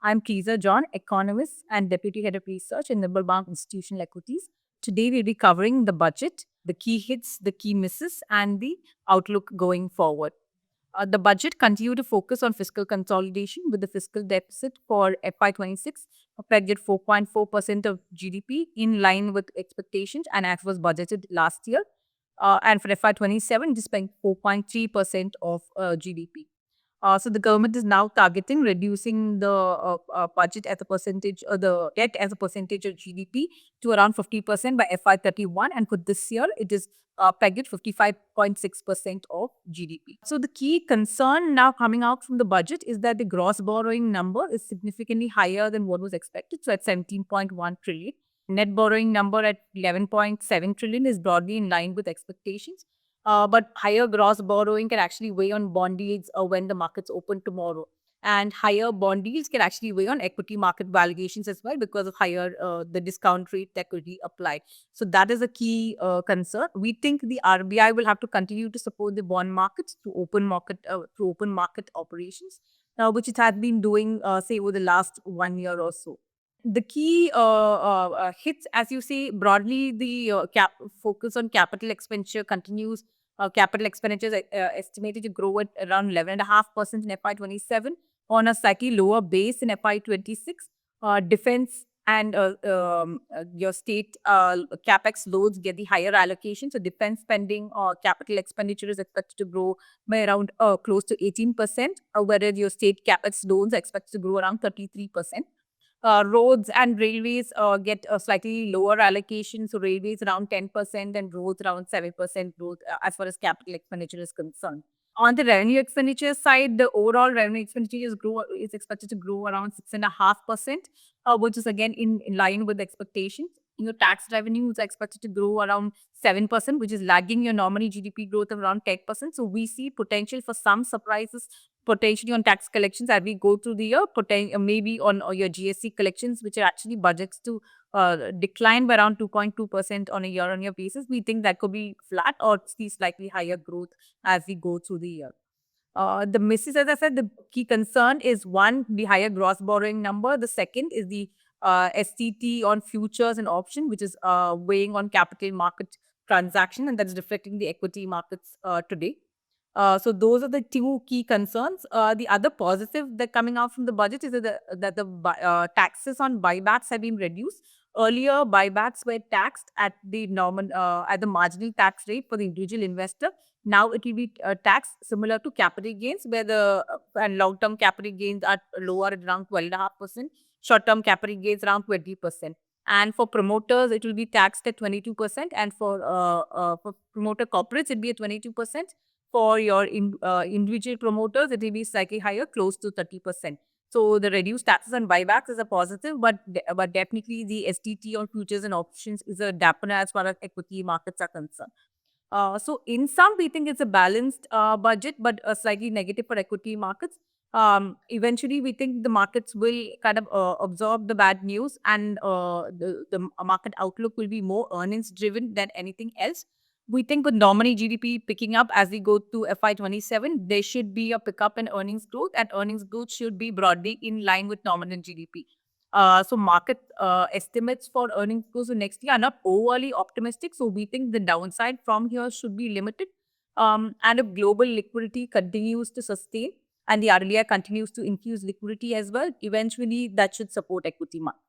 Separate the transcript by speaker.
Speaker 1: I'm Keeza John, economist and deputy head of research in Nirmal Bang Institutional Equities. Today, we'll be covering the budget, the key hits, the key misses, and the outlook going forward. The budget continued to focus on fiscal consolidation with the fiscal deficit for FY26 pegged at 4.4% of GDP in line with expectations and as was budgeted last year. And for FY27, it is paying 4.3% of GDP. So the government is now targeting reducing the budget as a percentage, the debt as a percentage of GDP to around 50% by FY31. And for this year, it is pegged at 55.6% of GDP. So the key concern now coming out from the budget is that the gross borrowing number is significantly higher than what was expected. So at 17.1 trillion. Net borrowing number at 11.7 trillion is broadly in line with expectations. But higher gross borrowing can actually weigh on bond yields when the markets open tomorrow. And higher bond yields can actually weigh on equity market valuations as well because of higher the discount rate that could be applied. So that is a key concern. We think the RBI will have to continue to support the bond markets through open market operations, which it has been doing, say, over the last 1 year or so. The key hits, as you say, broadly, the focus on capital expenditure continues. Capital expenditures estimated to grow at around 11.5% in FY27 on a slightly lower base in FY26. Defense and your state capex loads get the higher allocation. So defense spending or capital expenditure is expected to grow by around close to 18%, whereas your state capex loans are expected to grow around 33%. Roads and railways get a slightly lower allocation. So railways around 10% and roads around 7% growth as far as capital expenditure is concerned. On the revenue expenditure side, the overall revenue expenditure is expected to grow around 6.5%, which is again in line with expectations. Your tax revenues are expected to grow around 7%, which is lagging your nominal GDP growth of around 10%. So we see potential for some surprises potentially on tax collections as we go through the year, maybe on your GST collections, which are actually budgets to decline by around 2.2% on a year-on-year basis. We think that could be flat or see slightly higher growth as we go through the year. The misses, as I said, the key concern is one, the higher gross borrowing number. The second is the STT on futures and option, which is weighing on capital market transaction, and that's reflecting the equity markets today. So those are the two key concerns. The other positive that coming out from the budget is that the taxes on buybacks have been reduced. Earlier, buybacks were taxed at the marginal tax rate for the individual investor. Now it will be taxed similar to capital gains, where the and long-term capital gains are lower at around 12.5%, short-term capital gains around 20%. And for promoters, it will be taxed at 22%, and for promoter corporates, it will be at 22%. For your individual promoters, it will be slightly higher, close to 30%. So the reduced taxes on buybacks is a positive, but definitely the STT on futures and options is a dampener as far as equity markets are concerned. So in sum, we think it's a balanced budget, but slightly negative for equity markets. Eventually, we think the markets will kind of absorb the bad news, and the market outlook will be more earnings driven than anything else. We think with nominal GDP picking up as we go to FY27, there should be a pickup in earnings growth, and earnings growth should be broadly in line with nominal GDP. So market estimates for earnings growth for next year are not overly optimistic. So we think the downside from here should be limited. And if global liquidity continues to sustain and the RBI continues to infuse liquidity as well, eventually that should support equity market.